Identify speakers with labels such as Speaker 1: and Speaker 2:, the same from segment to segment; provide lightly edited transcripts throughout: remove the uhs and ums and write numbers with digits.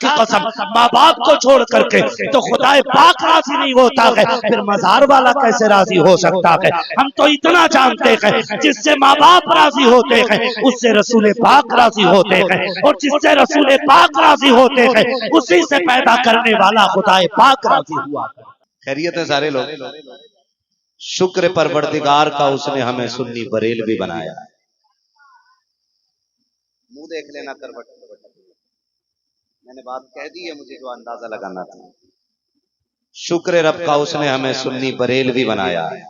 Speaker 1: کی قسم ماں باپ کو چھوڑ کر کے تو خدا پاک راضی نہیں ہوتا ہے، پھر مزار والا کیسے راضی ہو سکتا ہے؟ ہم تو اتنا جانتے ہیں جس سے ماں باپ راضی ہوتے ہیں اس سے رسول پاک راضی ہوتے ہیں، اور جس سے رسول پاک راضی ہوتے ہیں اسی سے پیدا کرنے والا خدا پاک راضی ہوا۔
Speaker 2: خیریت ہے سارے لوگ؟ شکر پروردگار کا، اس نے ہمیں سنی بریلوی بنایا ہے۔ منہ دیکھ لینا کروٹ، میں نے بات کہہ دی ہے، مجھے جو اندازہ لگانا تھا۔ شکر رب کا، اس نے ہمیں سنی بریلوی بنایا ہے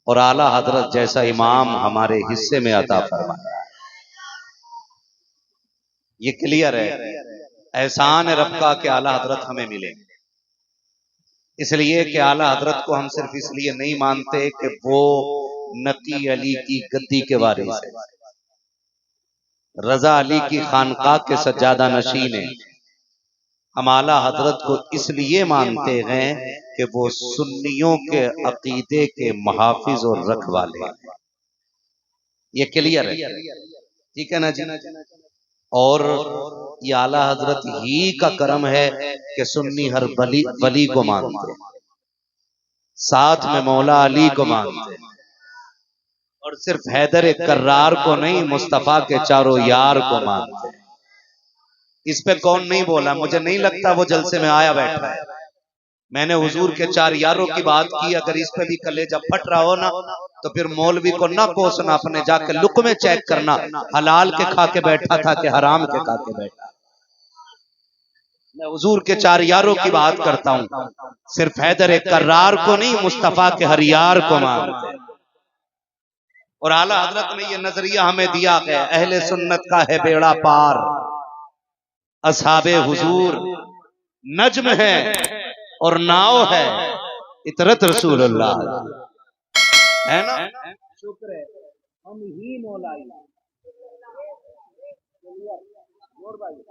Speaker 2: اور اعلیٰ حضرت جیسا امام ہمارے حصے میں عطا فرمایا ہے۔ یہ کلیئر ہے، احسان رب کا کہ اعلیٰ حضرت ہمیں ملے، اس لیے کہ اعلیٰ حضرت کو ہم صرف اس لیے نہیں مانتے کہ وہ نقی علی کی گدی کے وارث ہے، رضا علی کی خانقاہ کے سجادہ نشین ہیں۔ ہم اعلیٰ حضرت کو اس لیے مانتے ہیں کہ وہ سنیوں کے عقیدے کے محافظ اور رکھوالے ہیں۔ یہ کلیئر ہے، ٹھیک ہے نا جی؟ اور یہ اعلیٰ حضرت ہی کا کرم ہے کہ سنی ہر ولی کو مانتے ہیں، ساتھ میں مولا علی کو مانتے ہیں، اور صرف حیدر کرار کو نہیں، مصطفیٰ کے چاروں یار کو مانتے ہیں۔ اس پہ کون نہیں بولا؟ مجھے نہیں لگتا وہ جلسے میں آیا بیٹھا ہے۔ میں نے حضور کے چار یاروں کی بات کی، اگر اس پہ بھی کلیجہ پھٹ رہا ہو نا تو پھر مولوی کو نہ کوسنا، اپنے جا کے لقمے چیک کرنا، حلال کے کھا کے بیٹھا تھا کہ حرام کے کھا کے بیٹھا۔ میں حضور کے چار یاروں کی بات کرتا ہوں، صرف حیدر کرار کو نہیں، مصطفیٰ کے ہر یار کو مانتے ہیں۔ اور اعلیٰ حضرت نے یہ نظریہ ہمیں دیا ہے، اہل سنت کا ہے بیڑا پار، اصحاب حضور نجم ہے اور ناؤ ہے، اطرت رسول اللہ ہے نا؟ شکر ہے ہم ہی مولائی،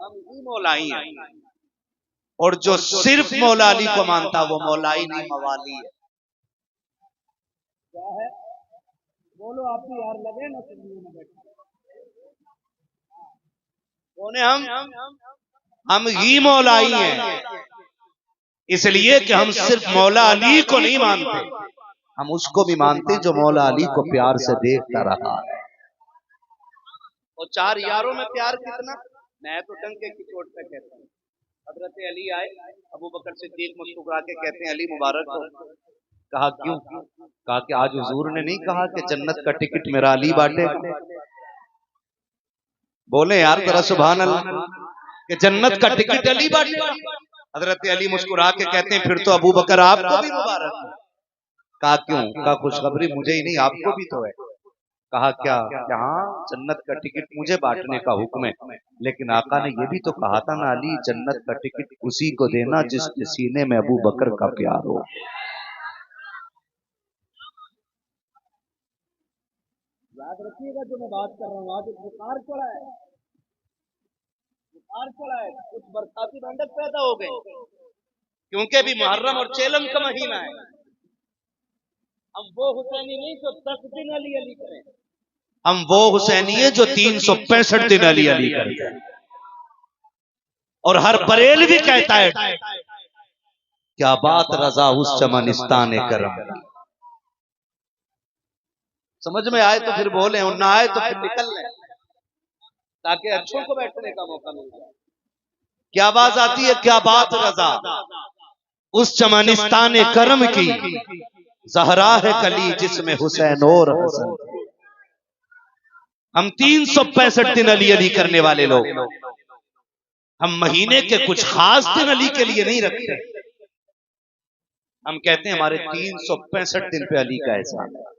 Speaker 2: ہم ہی مولائی ہیں، اور جو صرف مولا علی کو مانتا وہ مولائی نہیں، موالی ہے۔ کیا ہے؟ بولو آپ بھی یار، لگے نا سنیوں میں بیٹھے کون ہے؟ ہم ہی مولائی ہیں، اس لیے کہ ہم صرف مولا علی کو نہیں مانتے، ہم اس کو بھی مانتے جو مولا علی کو پیار سے دیکھتا رہا ہے۔ اور چار یاروں میں پیار کتنا؟ میں تو ڈنکے کی چوٹ پہ کہتا ہوں، حضرت علی آئے، ابو بکر صدیق مسکرا کے کہتے ہیں علی مبارک ہو۔ کہا کیوں؟ کہا کہ آج حضور نے نہیں کہا کہ جنت کا ٹکٹ میرا علی بانٹے؟ بولے یار ذرا سبحان اللہ، کہ جنت کا ٹکٹ علی بانٹے؟ حضرت علی مسکرا کے کہتے ہیں پھر تو ابو بکر آپ کو بھی مبارک ہے۔ کہا کیوں؟ کہا خوشخبری مجھے ہی نہیں آپ کو بھی تو ہے۔ کہا کیا؟ کہ ہاں جنت کا ٹکٹ مجھے بانٹنے کا حکم ہے، لیکن آقا نے یہ بھی تو کہا تھا نا علی جنت کا ٹکٹ اسی کو دینا جس کے سینے میں ابو بکر کا پیار ہو۔ یاد رکھیے گا جو میں بات کر رہا ہوں، آج بخار چڑھا ہے، بخار چڑھا ہے، کچھ برساتی ٹھنڈک پیدا ہو گئی، کیونکہ بھی محرم اور چیلم کا مہینہ ہے۔ ہم وہ حسینی نہیں جو 10 دن علی علی کریں، ہم وہ حسینی ہیں جو 365 دن علی علی کریں، اور ہر بریلوی کہتا ہے کیا بات رضا اس چمنستان کرم۔ سمجھ میں آئے تو پھر بولیں، اور نہ آئے تو پھر نکل لیں، تاکہ اچھوں کو بیٹھنے کا موقع مل جائے۔ کیا آواز آتی ہے؟ کیا بات رضا اس چمنستان کرم کی، زہرا ہے کلی جس میں حسین اور حسن۔ ہم 365 دن علی علی کرنے والے لوگ، ہم مہینے کے کچھ خاص دن علی کے لیے نہیں رکھتے، ہم کہتے ہیں ہمارے 365 دن پہ علی کا احسان ہے،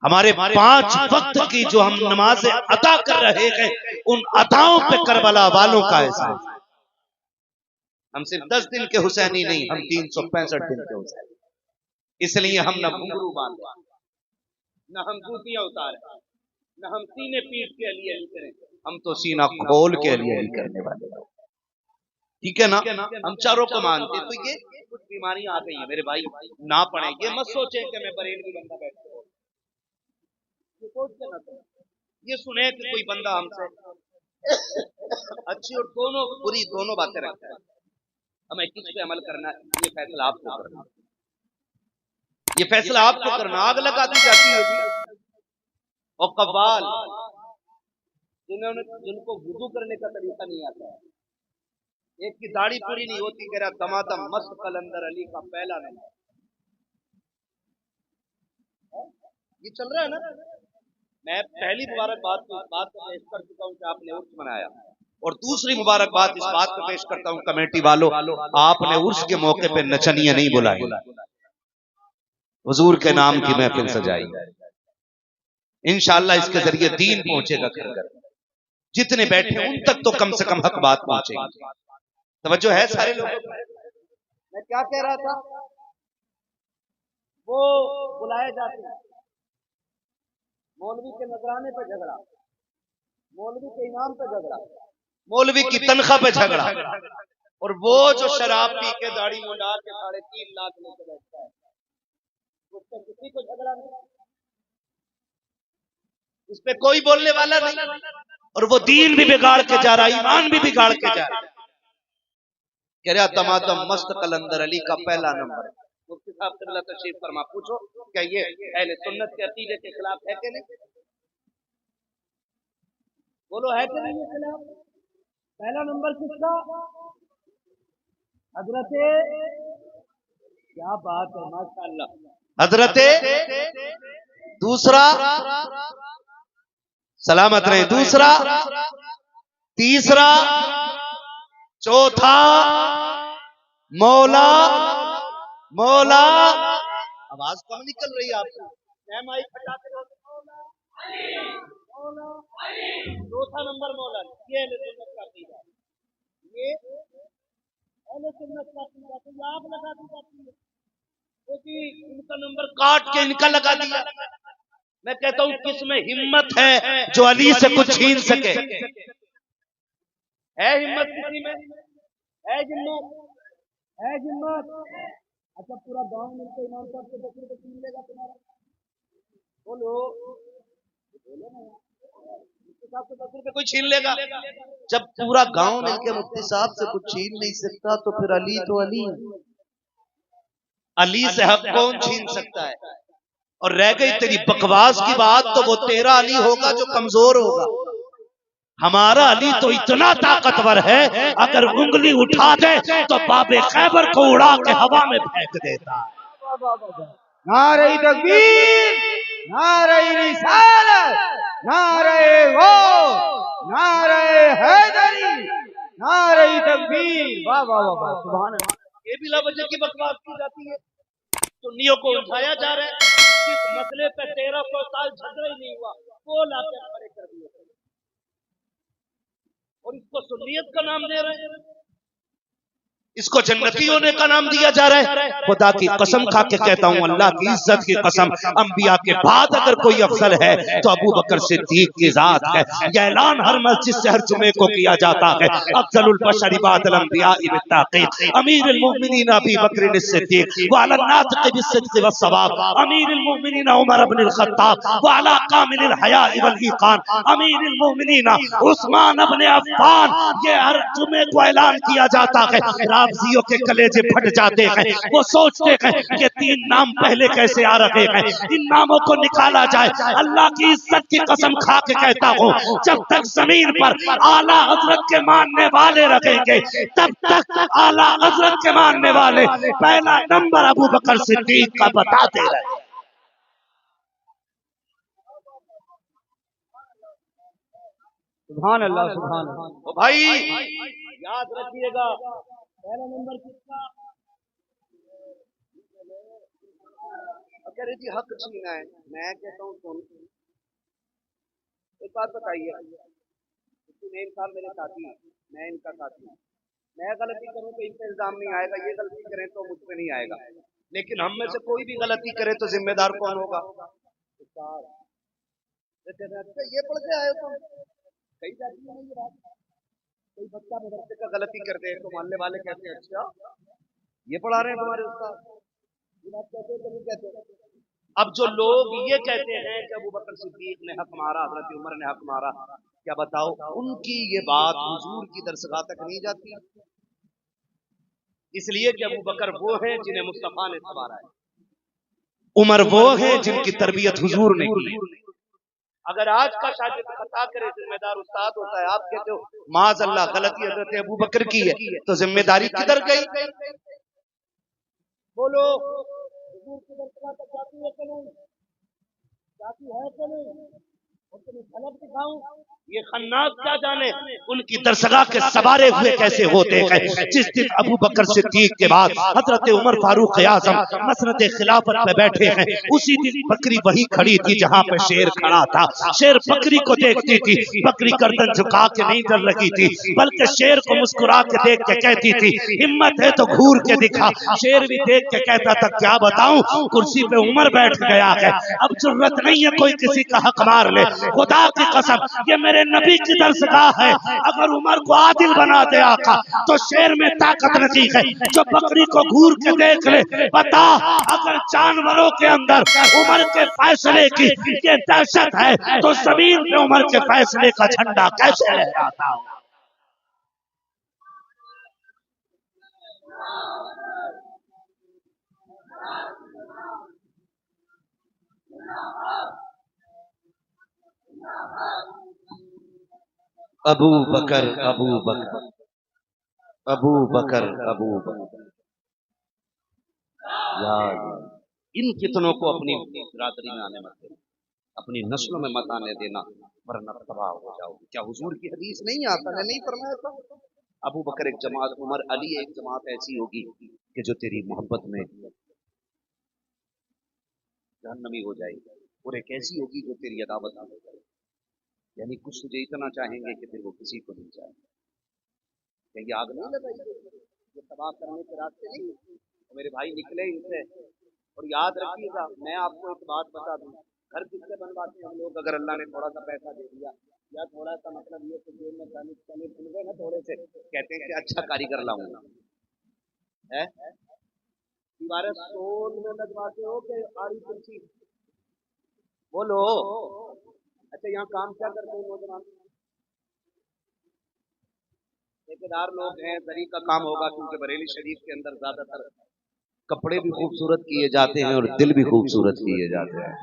Speaker 2: ہمارے 5 وقت کی جو ہم نمازیں ادا کر رہے ہیں ان اداؤں پہ کربلا والوں کا احسان ہے۔ ہم صرف 10 دن کے حسینی نہیں، ہم 365 دن کے حسینی، اس لیے ہم نہ گھنگرو باندھیں، نہ ہم جوتیاں اتاریں، نہ ہم سینے پیٹ کے علی علی کریں، ہم تو سینہ کھول کے علی علی کرنے والے لوگ، ٹھیک ہے نا؟ ہم چاروں کو مانتے۔ تو یہ کچھ بیماریاں آ گئی ہیں میرے بھائی، نہ پڑھیں، یہ مت سوچیں کہ میں بریلوی بندہ بیٹھا ہوں، یہ سوچ کے نہ کریں، یہ سنیں کہ کوئی بندہ ہم سے اچھی اور دونوں بری دونوں باتیں رکھتا ہے. ہمیں کس پہ عمل کرنا ہے یہ فیصلہ آپ کو کرنا ہے. یہ فیصلہ آپ کو کرنا. آگ لگا دی جاتی ہے اور قوال جن کو وضو کرنے کا طریقہ نہیں آتا ہے, ایک کی داڑھی پوری نہیں ہوتی, کہہ رہا دمادم مست قلندر علی کا پہلا نمبر. یہ چل رہا ہے نا. میں پہلی مبارکباد کو اس بات کو پیش کر چکا ہوں کہ آپ نے عرس منایا, اور دوسری مبارکباد اس بات کو پیش کرتا ہوں کمیٹی والوں, آپ نے عرس کے موقع پہ نچنیاں نہیں بلائی, حضور کے نام کی محفل سجائی. انشاءاللہ اس کے ذریعے دین پہنچے گا گھر گھر. جتنے بیٹھے ان تک تو کم سے کم حق بات پہنچے گی. توجہ ہے سارے لوگوں کو؟ میں کیا کہہ رہا تھا؟ وہ بلائے جاتے ہیں, مولوی کے نذرانے پہ جھگڑا, مولوی کے انعام پہ جھگڑا, مولوی کی تنخواہ پہ جھگڑا, اور وہ جو شراب پی کے داڑھی منڈا کے 3.5 لاکھ لے کے بیٹھتا ہے, اس پہ کسی کو جھگڑا نہیں, اس پہ کوئی بولنے والا نہیں, اور وہ دین بھی بگاڑ کے جا رہا, ایمان بھی بگاڑ کے جا رہا. کہہ رہا دمادم مست قلندر علی کا پہلا نمبر. مفتی صاحب قبلہ تشریف فرما, پوچھو کیا یہ اہل سنت کے عقیدے کے خلاف ہے کہ نہیں؟ بولو ہے کہ نہیں خلاف؟ پہلا نمبر کس کا؟ حضرت, کیا بات ہے ماشاءاللہ, حضرت. دوسرا سلامت رہے, دوسرا, تیسرا, چوتھا مولا. مولا آواز کم نکل رہی ہے آپ کو, چوتھا نمبر مولا. یہ اہل سنت کا عقیدہ ہے, یہ اہل سنت کا عقیدہ. تو یہ آپ لگا دی جاتی ہے کیونکہ ان کا نمبر کاٹ کے ان کا لگا دیا. میں کہتا ہوں کس میں ہمت ہے جو علی سے کچھ چھین سکے؟ ہے ہمت کسی میں؟ ہے ہمت؟ ہے ہمت؟ اچھا پورا گاؤں مل کے امام صاحب سے بکری کو چھین لے گا تمہارا؟ بولو مفتی صاحب سے بکری کو کوئی چھین لے گا؟ جب پورا گاؤں مل کے مفتی صاحب سے کچھ چھین نہیں سکتا تو پھر علی تو علی, علی سے حق کون چھین سکتا ہے؟ اور رہ گئی تیری بکواس کی بات, تو وہ تیرا علی ہوگا جو کمزور ہوگا. ہمارا علی تو اتنا طاقتور ہے, اگر انگلی اٹھا دے تو باب خیبر کو اڑا کے ہوا میں پھینک دیتا.
Speaker 3: نعرہ تکبیر, نعرہ رسالت, نعرہ غوث, نعرہ حیدری, نعرہ تکبیر. واہ واہ واہ, سبحان اللہ.
Speaker 2: یہ بلا وجہ کی بکواس کی جاتی ہے, سنیوں کو اٹھایا جا رہا ہے. جس مسئلے پہ 1300 سال جھگڑا ہی نہیں ہوا وہ لا کے کھڑے کر دیے, اور اس کو سنیت کا نام دے رہے ہیں, اس کو جنتی ہونے کا نام دیا جا رہا ہے. خدا کی قسم کھا کے کہتا ہوں, اللہ کی عزت کی قسم, انبیاء کے بعد اگر کوئی افضل ہے تو ابو بکر صدیق کی ذات ہے. یہ اعلان ہر مسجد سے ہر جمعے کو کیا جاتا ہے, افضل البشر بعد الانبیاء بالتحقیق امیر المؤمنین ابی بکر الصدیق وعلی الناطق بالصدق والصواب امیر المؤمنین عمر بن الخطاب وعلی کامل الحیاء والایقان امیر المؤمنین عثمان بن عفان. یہ ہر جمعے کو اعلان کیا جاتا ہے. رافضیوں کے کلیجے پھٹ جاتے ہیں, وہ سوچتے ہیں کہ 3 نام پہلے کیسے آ رہے ہیں, ان ناموں کو نکالا جائے. اللہ کی عزت کی قسم کھا کے کہتا ہوں, جب تک زمین پر اعلیٰ حضرت کے ماننے والے رکھیں گے تب تک اعلیٰ حضرت کے ماننے والے پہلا نمبر ابو بکر صدیق کا بتاتے رہے.
Speaker 3: سبحان اللہ, سبحان اللہ.
Speaker 2: بھائی یاد رکھیے گا, پہلا نمبر کس کا؟ کہہ رہے جی حق چھینا ہے. میں کہتا ہوں سن, ایک بات بتائیے, ان صاحب میرے ساتھی ہیں, میں ان کا ساتھی ہوں. میں غلطی کروں تو ان پہ الزام نہیں آئے گا, یہ غلطی کریں تو مجھ پہ نہیں آئے گا. لیکن ہم میں سے کوئی بھی غلطی کرے تو ذمہ دار کون ہوگا؟ یہ پڑھ کے آئے تو کئی جاتی ہے یہ بات. کوئی بچہ مدرسے کا غلطی کرتے ہیں تو محلے والے کہتے ہیں اچھا یہ پڑھا رہے ہیں تمہارے استاد, یہ بات کہتے ہیں کہ نہیں کہتے. اب جو لوگ یہ کہتے ہیں کہ ابو بکر صدیق نے حق مارا, حضرت عمر نے حق مارا, کیا بتاؤ ان کی یہ بات حضور کی درسگاہ تک نہیں جاتی؟ اس لیے کہ ابو بکر وہ ہیں جنہیں مصطفیٰ نے سنوارا ہے، عمر وہ ہیں جن کی تربیت حضور نے کی۔ اگر آج کا شاگرد خطا کرے ذمہ دار استاد ہوتا ہے، آپ کہتے ہو معاذ اللہ غلطی حضرت ابو بکر کی ہے، تو ذمہ داری کدھر گئی؟ بولو حضور کی درسگاہ تک جاتی ہے کہ نہیں؟ جاتی ہے کہ نہیں؟ غلط دکھاؤں؟ یہ خناس کیا جانے ان کی درسگاہ کے سوارے ہوئے کیسے ہوتے ہیں۔ جس دن ابو بکر صدیق کے بعد حضرت عمر فاروق اعظم مسند خلافت پہ بیٹھے ہیں، اسی دن بکری وہی کھڑی تھی جہاں پہ شیر کھڑا تھا۔ شیر بکری کو دیکھتی تھی، بکری گردن جھکا کے نہیں ڈر رہی تھی، بلکہ شیر کو مسکرا کے دیکھ کے کہتی تھی ہمت ہے تو گھور کے دکھا۔ شیر بھی دیکھ کے کہتا تھا کیا بتاؤں، کرسی پہ عمر بیٹھ گیا ہے، اب ضرورت نہیں ہے کوئی کسی کا حق مار لے۔ خدا کی قسم یہ میرے نبی کی درسگاہ ہے، اگر عمر کو عادل بنا دے آقا تو شیر میں طاقت نہیں ہے جو بکری کو گھور کے دیکھ لے۔ بتا اگر جانوروں کے اندر عمر کے فیصلے کی یہ دہشت ہے تو زمین پہ عمر کے فیصلے کا جھنڈا کیسے لہراتا ہو؟ ابو بکر ابو بکر ابو بکر ابو بکر، یار ان کتنوں کو اپنی برادری میں آنے مت دینا، اپنی نسلوں میں مت آنے دینا ورنہ تباہ ہو جاؤ گے۔ کیا حضور کی حدیث نہیں آتا ہے؟ نہیں فرمایا تھا ابو بکر ایک جماعت، عمر علی ایک جماعت ایسی ہوگی کہ جو تیری محبت میں جہنمی ہو جائے گی، اور ایک ایسی ہوگی جو تیری عداوت میں ہو جائے گی۔ یعنی کچھ تجھے اتنا چاہیں گے کہ پھر وہ کسی کو نہیں چاہیں گے۔ کہ یہ آگ نہیں لگائی یہ تباہ کرنے کے راستے نہیں، میرے بھائی نکلے ان سے۔ اور یاد رکھیے گا میں آپ کو ایک بات بتا دوں، گھر کس سے بنواتے ہیں ہم لوگ؟ اگر اللہ نے تھوڑا سا پیسہ دے دیا یا تھوڑا سا مطلب یہ کہ جیب میں چنے کھل گئے نا تھوڑے سے، کہتے ہیں کہ اچھا کاریگر لاؤں گا، دیواریں سول میں لگواتے ہو کہ آڑی کرسی؟ بولو اچھا یہاں کام کیا کرتے ہیں نوجوان؟ ٹھیکیدار لوگ ہیں، زری کا کام ہوگا کیونکہ بریلی شریف کے اندر زیادہ تر کپڑے بھی خوبصورت کیے جاتے ہیں اور دل بھی خوبصورت کیے جاتے ہیں،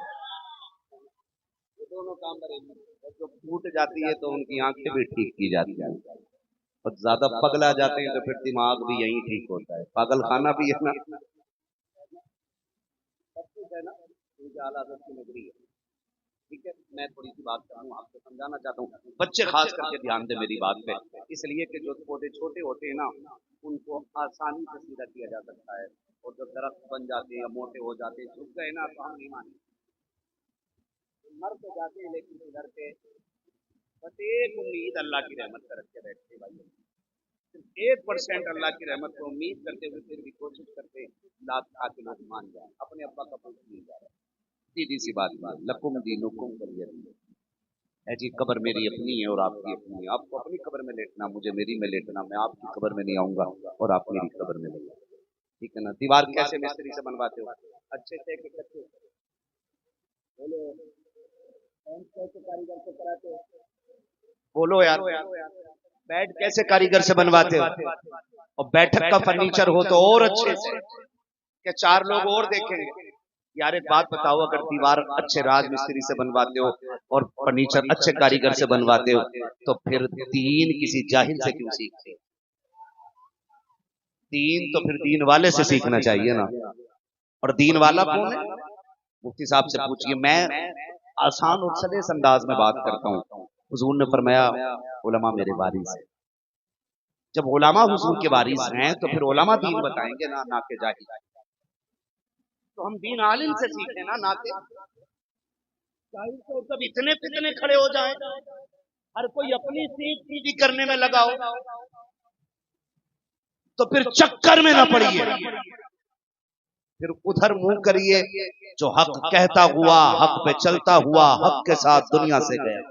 Speaker 2: یہ دونوں کام بریلی۔ جو ٹوٹ جاتی ہے تو ان کی آنکھیں بھی ٹھیک کی جاتی ہیں، اور زیادہ پگلا جاتے ہیں تو پھر دماغ بھی یہیں ٹھیک ہوتا ہے، پاگل خانہ بھی ہے نا، سب کچھ ہے نا، کیونکہ اعلیٰ حضرت کی نگری ہے۔ ٹھیک ہے میں تھوڑی سی بات کروں، آپ کو سمجھانا چاہتا ہوں، بچے خاص کر کے دھیان دیں میری بات پہ، اس لیے کہ جو پودے چھوٹے ہوتے ہیں نا ان کو آسانی سے سیدھا کیا جا سکتا ہے، اور جب درخت بن جاتے ہیں یا موٹے ہو جاتے ہیں جھک گئے نا تو ہم نہیں مانیں، مر تو جاتے ہیں لیکن ادھر پہ بس ایک امید اللہ کی رحمت کا رکھ کے بیٹھتے بھائی، صرف 1% اللہ کی رحمت کو امید کرتے ہوئے پھر بھی کوشش کرتے لاکھ آ کے لوگ مان جائیں، اپنے ابا کا پنکھ نہیں جا رہا۔ سیدھی سی بات لکم دینکم ولی دین ہے جی، قبر میری اپنی ہے اور آپ کی اپنی ہے، آپ کو اپنی قبر میں لیٹنا، مجھے میری میں لیٹنا، میں آپ کی قبر میں نہیں آؤں گا اور آپ میری قبر میں نہیں آؤں گا، ٹھیک ہے نا؟ دیوار کیسے مستری سے بنواتے ہو؟ اچھے سے کہ کچے؟ بولو کیسے کاریگر سے کراتے ہو؟ بولو یار بیڈ کیسے کاریگر سے بنواتے ہو؟ اور بیٹھک کا فرنیچر ہو تو اور اچھے سے کہ 4 لوگ اور دیکھیں گے۔ یار ایک بات بتاؤ، اگر دیوار اچھے راج مستری سے بنواتے ہو اور فرنیچر اچھے کاریگر سے بنواتے ہو تو پھر دین کسی جاہل سے کیوں سیکھتے؟ دین تو پھر دین والے سے سیکھنا چاہیے نا، اور دین والا کون ہے؟ مفتی صاحب سے پوچھئے۔ میں آسان اور سلیس انداز میں بات کرتا ہوں، حضور نے فرمایا علماء میرے وارث ہیں، جب علماء حضور کے وارث ہیں تو پھر علماء دین بتائیں گے نہ کہ جاہل، تو ہم دین عالم سے سیکھیں نہ کہ جاہل سے۔ سب اتنے فتنے کھڑے ہو جائیں، ہر کوئی اپنی سیکھ سیدھی کرنے میں لگاؤ تو پھر چکر میں نہ پڑیے، پھر ادھر منہ کریے جو حق کہتا ہوا حق پہ چلتا ہوا حق کے ساتھ دنیا سے گیا،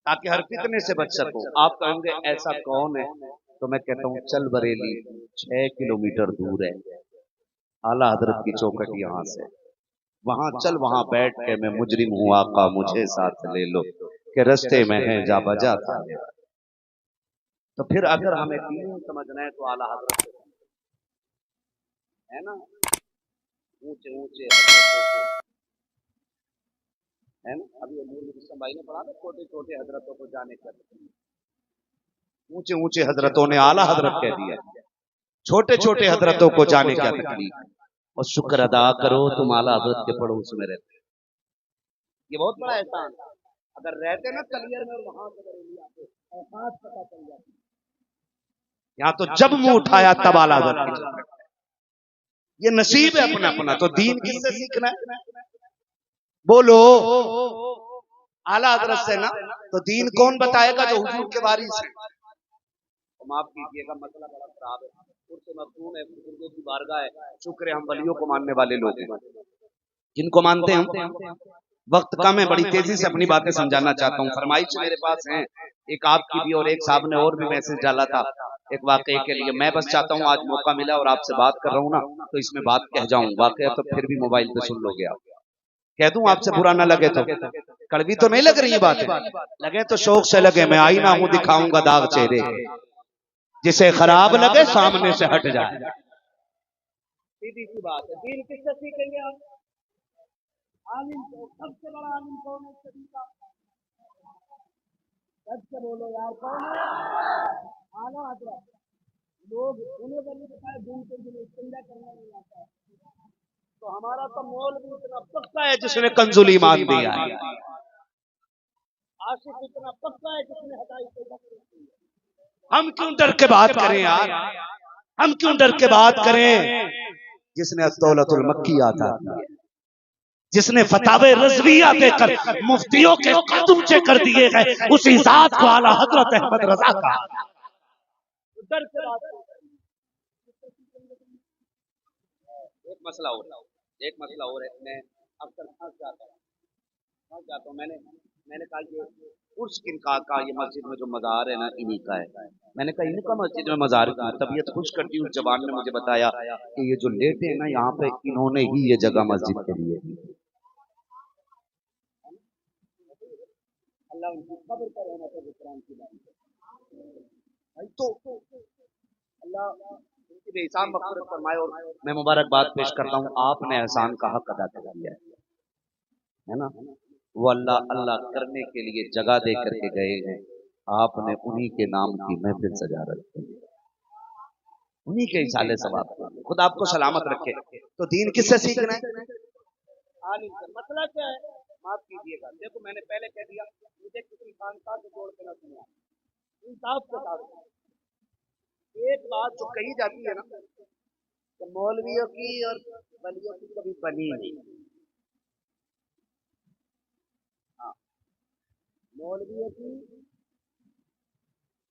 Speaker 2: تاکہ ہر فتنے سے بچ سکو۔ آپ کہیں گے ایسا کون ہے؟ تو میں کہتا ہوں چل بریلی 6 کلومیٹر دور ہے، اعلیٰ حضرت کی چوکھٹ یہاں سے، وہاں چل، وہاں بیٹھ کے میں مجرم ہوں آقا مجھے ساتھ لے لو، کہ رستے میں ہے جا بجا تھا۔ تو پھر اگر ہمیں دین سمجھنا ہے تو اعلیٰ حضرت ہے نا، اونچے اونچے حضرتوں کو ہے نا، ابھی امیر حسن بھائی نے پڑھا نا چھوٹے چھوٹے حضرتوں کو جانے کا، اونچے اونچے حضرتوں نے اعلیٰ حضرت کہہ دیا، چھوٹے چھوٹے حضرتوں کو جانے کا تکلیف، اور شکر ادا کرو تم اعلیٰ حضرت کے پڑوس میں رہتے، یہ بہت بڑا احسان۔ اگر رہتے نا کلیئر میں اور وہاں سے بریلی آتے احساس پتہ چل جاتی، یہاں تو جب منہ اٹھایا تب اعلیٰ حضرت کی جانب، یہ نصیب ہے اپنا اپنا۔ تو دین کس سے سیکھنا ہے؟ بولو اعلیٰ حضرت سے نا۔ تو دین کون بتائے گا؟ جو حضور کے وارث ہیں۔ معاف کیجیے گا مسئلہ بڑا خراب ہے، سے مفہوم ہے، بزرگوں کی بارگاہ ہے، شکر ہے ہم ولیوں کو ماننے والے لوگ ہیں۔ جن کو مانتے ہیں ہم، وقت کم ہے، بڑی تیزی سے اپنی باتیں سمجھانا چاہتا ہوں۔ فرمائش میرے پاس ہیں، ایک آپ کی بھی اور ایک صاحب نے اور بھی میسج ڈالا تھا ایک واقعے کے لیے۔ میں بس چاہتا ہوں آج موقع ملا اور آپ سے بات کر رہا ہوں نا تو اس میں بات کہہ جاؤں، واقعہ تو پھر بھی موبائل پہ سن لو گے آپ، کہہ دوں آپ سے برا نہ لگے تو، کڑوی تو نہیں لگ رہی یہ باتیں، لگے تو شوق سے لگے، میں آئینہ ہوں دکھاؤں گا داغ چہرے کے، جسے خراب لگے سامنے سے ہٹ جائے۔ سیدھی سی بات ہے، دین کس سے سیکھیں گے آپ؟ عالم کو، سب سے بڑا عالم کون ہے؟ سب سے بولو یار کون ہے؟ اعلیٰ حضرت۔ لوگ انہیں بلی بتائے دین کے لیے استنجا کرنا نہیں آتا ہے، تو ہمارا تو مول بھی اتنا پکا ہے جس نے کنزل ایمان دیا ہے، عاشق اتنا پکا ہے جس نے ہدایت سے بخشش کی ہے۔ ہم کیوں ڈر کے بات کریں یار، ہم کیوں ڈر کے بات کریں؟ جس نے الدولت المکیہ عطا کی ہے، جس نے فتاوی رضویہ دے کر مفتیوں کے قد اونچے کر دیے گئے، اسی ذات کو اعلیٰ حضرت احمد رضا کا ڈر کے بات کریں۔ ایک مسئلہ اور ہے، میں اکثر پھنس جاتا ہوں، میں نے کہا یہ عرس کن کا یہ مسجد میں جو مزار ہے نا انہی کا ہے، میں نے کہا ان کا مسجد میں مزار کا، طبیعت خوش کرتی ہوں، جوان نے مجھے بتایا کہ یہ جو لیٹے ہیں نا یہاں پہ انہوں نے ہی یہ جگہ مسجد کے لیے، اللہ ان کی قبر پر رحمت و اکرام کی بات تو اللہ ان کی بے حساب مغفرت فرمائے۔ اور میں مبارکباد پیش کرتا ہوں، آپ نے احسان کا حق ادا کر دیا ہے نا، وہ اللہ اللہ کرنے کے لیے جگہ دے کر کے گئے ہیں، آپ نے انہی کے نام کی محفل سجا رکھی، انہی کے اصالے ثواب، خدا آپ کو سلامت رکھے۔ تو دین کس سے سیکھنا ہے؟ عالم سے۔ مسئلہ کیا ہے؟ معاف کیجیے گا، دیکھو میں نے پہلے کہہ دیا مجھے کسی خانقاہ سے جوڑ کے نہ سنیا، انصاف کے ساتھ ایک بات جو کہی جاتی ہے نا کہ مولویوں کی اور ولیوں کی کبھی بنی نہیں، مولویوں کی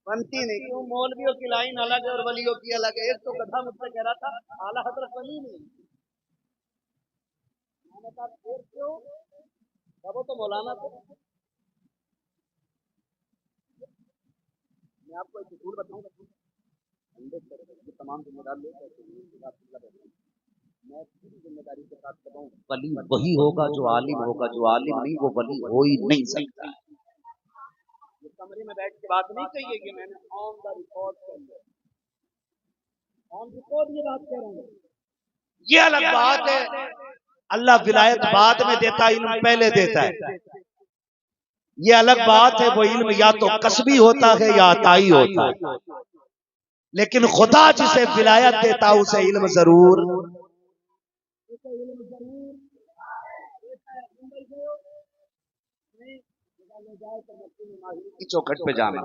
Speaker 2: بنتی نہیں، کیوں؟ مولویوں کی لائن الگ ہے اور ولیوں کی الگ ہے۔ ایک تو گدھا مجھ سے کہہ رہا تھا اعلیٰ حضرت ولی نہیں، میں نے کہا پھر کیوں؟ وہ تو مولانا تھے۔ میں آپ کو ایک اصول بتاؤں، تمام ذمہ دار لوگ میں پوری ذمہ داری کے ساتھ کہتا ہوں ولی وہی ہوگا جو عالم ہوگا، جو عالم نہیں وہ ولی ہو ہی نہیں سکتا۔ یہ کمرے میں بیٹھ کے بات نہیں کہی ہے، یہ میں نے آن دا ریکارڈ کر لیا، آن ریکارڈ یہ بات کہہ رہا ہوں۔ یہ الگ بات ہے، اللہ ولایت بعد میں دیتا ہے، علم پہلے دیتا ہے، یہ الگ بات ہے۔ وہ علم یا تو کسبی ہوتا ہے یا عطائی ہوتا ہے، لیکن خدا جسے ولایت دیتا اسے علم ضرور کی چوکھٹ پہ جانا،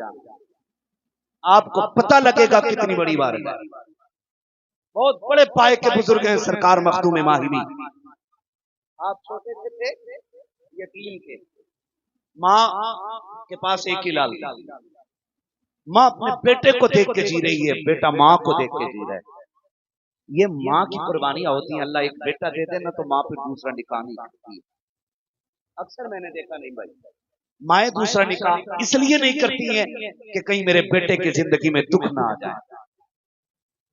Speaker 2: آپ کو پتہ لگے گا کتنی بڑی بات ہے۔ بہت بڑے پائے کے بزرگ ہیں سرکار مخدوم ماہری، آپ چھوٹے سے تھے یتیم تھے، ماں کے پاس ایک ہی لال تھا، ماں اپنے بیٹے کو دیکھ کے جی رہی ہے، بیٹا ماں کو دیکھ کے جی رہا ہے۔ یہ ماں کی قربانیاں ہوتی ہیں، اللہ ایک بیٹا دے دے نا تو ماں پھر دوسرا نکاح نہیں کرتی ہے، اکثر میں نے دیکھا نہیں بھائی، مائیں دوسرا نکاح اس لیے نہیں کرتی ہیں کہ کہیں میرے بیٹے کی زندگی میں دکھ نہ آ جائے،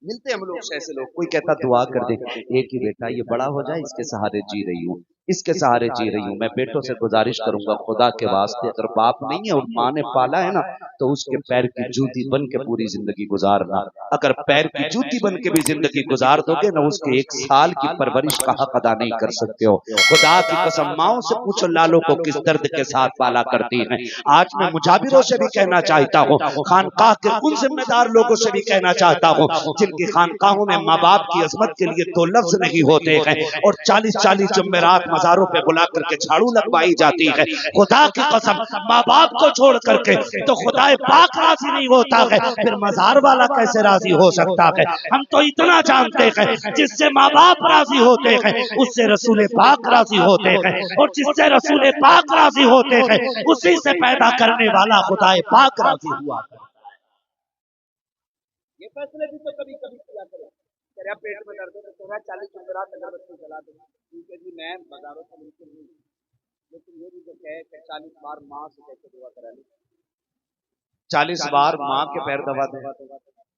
Speaker 2: ملتے ہم لوگ سے ایسے لوگ، کوئی کہتا دعا کر دے، ایک ہی بیٹا یہ بڑا ہو جائے، اس کے سہارے جی رہی ہوں، اس کے سہارے جی رہی ہوں، میں بیٹوں سے گزارش کروں گا خدا کے واسطے اگر باپ نہیں ہے اور ماں نے پالا ہے نا تو اس کے پیر کی جوتی بن کے پوری زندگی گزارنا، اگر پیر کی جوتی بن کے بھی زندگی گزار دو گے نہ اس کے 1 سال کی پرورش کا حق ادا نہیں کر سکتے ہو۔ خدا کی قسم ماؤں سے پوچھو لالوں کو کس درد کے ساتھ پالا کرتی ہیں۔ آج میں مجابروں سے بھی کہنا چاہتا ہوں، خانقاہ کے ان ذمہ دار لوگوں سے بھی کہنا چاہتا ہوں جن کی خانقاہوں میں ماں باپ کی عظمت کے لیے 2 لفظ نہیں ہوتے ہیں اور 40 جمعرات مزاروں پہ بلا کر کے جھاڑو لگوائی جاتی ہے، خدا کی قسم ماں باپ کو چھوڑ کر کے تو خدا پاک راضی نہیں ہوتا ہے، پھر مزار والا کیسے راضی ہو سکتا ہے؟ ہم تو اتنا جانتے ہیں جس سے ماں باپ راضی ہوتے ہیں اس سے رسول پاک راضی ہوتے ہیں، اور جس سے رسول پاک راضی ہوتے ہیں اسی سے پیدا کرنے والا خدا پاک راضی ہوا۔
Speaker 3: یہ فیصلے بھی تو کبھی کبھی کیا کرے، تیرا پیٹ میں درد ہے تو تیرا 40 جمعرات اگربتی جلا دے، کیونکہ جی میں بازاروں سے ممکن نہیں، لیکن یہ بھی جو کہے کہ 40 بار ماں سے کیسے دعا کرا لی،
Speaker 2: 40 بار ماں کے پیر دبا دیں،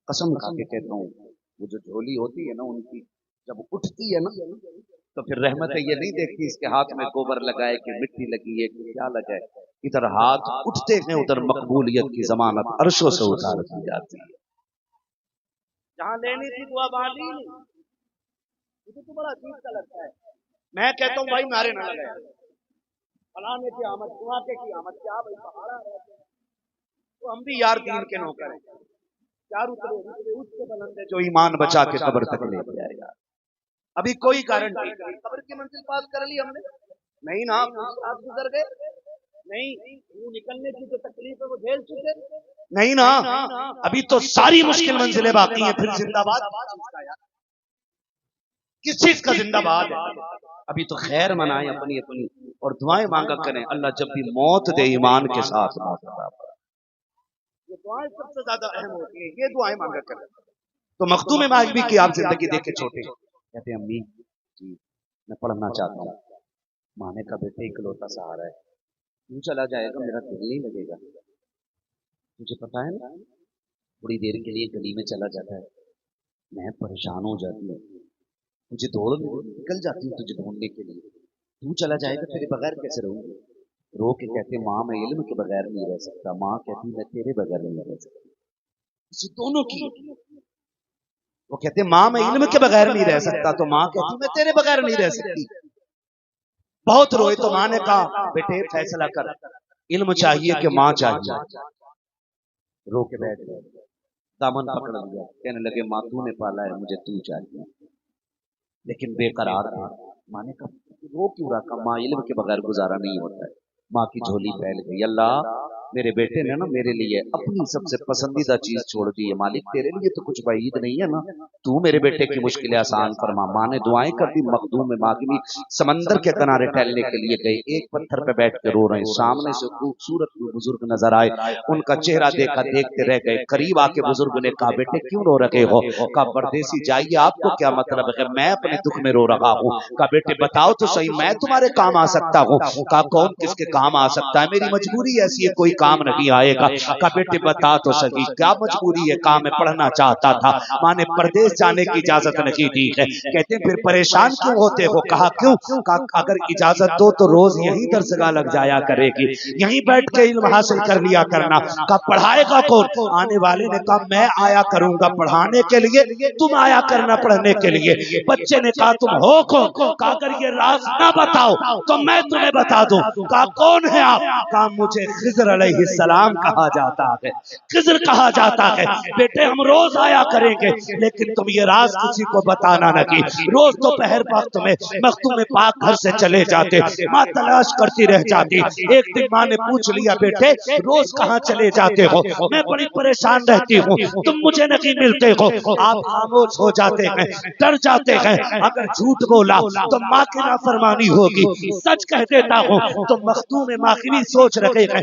Speaker 2: قسم کھا کے کہتا ہوں وہ جو جھولی ہوتی ہے نا ان کی جب اٹھتی ہے نا تو پھر رحمتیں یہ نہیں دیکھتی اس کے ہاتھ میں گوبر لگائے کہ مٹی لگی ہے کہ کیا لگائے، ادھر ہاتھ اٹھتے ہیں ادھر مقبولیت کی ضمانت عرشوں سے اتار دی جاتی ہے۔
Speaker 3: جہاں لینی تھی دعا وہاں لی نہیں، مجھے تو بڑا عجیب سا لگتا ہے، میں کہتا ہوں بھائی نعرے نہ لگائے، فلانے کی آمد دھماکے کی آمد، کیا بھائی پہاڑا رہتے ہیں تو ہم بھی یار دین کے نوکر ہیں، چار اترے اس کے بلندے
Speaker 2: جو ایمان بچا کے قبر تک لے کے آئے گا،
Speaker 3: ابھی کوئی گارنٹی نہیں، قبر کی منزل پاس کر لی ہم نے نہیں نا، آپ گزر گئے نہیں، وہ نکلنے کی جو تکلیف ہے وہ جھیل چکے
Speaker 2: نہیں نا، ابھی تو ساری مشکل منزلیں باقی ہیں، پھر زندہ باد کس چیز کا زندہ باد ہے؟ ابھی تو خیر منائیں اپنی اپنی اور دعائیں مانگا کریں، اللہ جب بھی موت دے ایمان کے ساتھ موت عطا فرمائے۔
Speaker 3: یہ دعائیں سب سے زیادہ اہم ہوتی ہیں، یہ دعائیں مانگا کریں۔
Speaker 2: تو مختوم ماغبی کی آپ زندگی دیکھ کے چھوٹے کہتے ہیں امی جی میں پڑھنا چاہتا ہوں، ماں نے کہا بیٹے اکلوتا سہارا ہے، تو چلا جائے گا میرا دل نہیں لگے گا، مجھے پتا ہے نا تھوڑی دیر کے لیے گلی میں چلا جاتا ہے میں پریشان ہو جاتی ہوں، مجھے دوڑ نکل جاتی ہوں تجھے ڈھونڈنے کے لیے، تو چلا جائے گا تیرے بغیر کیسے رہوں گی؟ رو کے کہتے ماں میں علم کے بغیر نہیں رہ سکتا، ماں کہتی میں تیرے بغیر نہیں رہ سکتی، اسی دونوں کی وہ کہتے ماں میں علم کے بغیر نہیں رہ سکتا تو ماں کہتی میں تیرے بغیر نہیں رہ سکتی، بہت روئے تو ماں نے کہا بیٹے فیصلہ کر، علم چاہیے کہ ماں چاہیے؟ رو کے بیٹھ گئے، دامن پکڑ لیا، کہنے لگے ماں تو نے پالا ہے مجھے تو چاہیے، لیکن بے قرار تھا، ماں نے کہا وہ کیوں رکھا؟ ماں علم کے بغیر گزارا نہیں ہوتا ہے، ماں کی جھولی پھیل گئی، اللہ میرے بیٹے نے نا میرے لیے اپنی سب سے پسندیدہ چیز چھوڑ دی ہے، مالک تیرے لیے تو کچھ بعید نہیں ہے نا، تو میرے بیٹے کی مشکلیں آسان فرما۔ ماں نے دعائیں کر دی، مخدوم ماغبی سمندر کے کنارے ٹہلنے کے لیے گئے، ایک پتھر پہ بیٹھ کے رو رہے ہیں، سامنے سے خوبصورت بزرگ نظر آئے، ان کا چہرہ دیکھا، دیکھتے رہ گئے، قریب آ کے بزرگ نے کہا بیٹے کیوں رو رہے ہو؟ کہا پردیسی جائیے آپ کو کیا مطلب ہے؟ میں اپنے دکھ میں رو رہا ہوں۔ کہا بیٹے بتاؤ تو صحیح میں تمہارے کام آ سکتا ہوں؟ کہا کون کس کے کام آ سکتا ہے؟ میری مجبوری ایسی ہے کوئی کام نہیں آئے گا۔ کہا بیٹے بتا تو صحیح کیا مجبوری ہے؟ کہا میں پڑھنا چاہتا تھا، ماں نے پردیس جانے کی اجازت نہیں دی ہے۔ کہتے ہیں پھر پریشان کیوں ہوتے ہو؟ کہا کیوں؟ کہا اگر اجازت دو تو روز یہی درسگاہ لگ جایا کرے گی، یہیں بیٹھ کے علم حاصل کر لیا کرنا۔ کہا پڑھائے گا کون؟ آنے والے نے کہا میں آیا کروں گا پڑھانے کے لیے، تم آیا کرنا پڑھنے کے لیے۔ بچے نے کہا تم ہو کون؟ کہا اگر یہ راز نہ بتاؤ تو میں تمہیں بتا دوں۔ کہا کون ہے آپ؟ کہا مجھے خضر علیہ السلام کہا جاتا ہے، خضر کہا جاتا ہے۔ بیٹے ہم روز آیا کریں گے لیکن تم یہ راز کسی کو بتانا نہیں۔ روز دوپہر وقت میں مختوم پاک گھر سے چلے جاتے، ماں تلاش کرتی رہ جاتی۔ ایک دن ماں نے پوچھ لیا بیٹے روز کہاں چلے جاتے ہو؟ میں بڑی پریشان رہتی ہوں، تم مجھے نہیں ملتے ہو۔ آپ خاموش ہو جاتے ہیں، ڈر جاتے ہیں، اگر جھوٹ بولا تو ماں کی نافرمانی ہوگی، سچ کہہ دیتا ہوں تو مختوم ماغبی سوچ رہے ہیں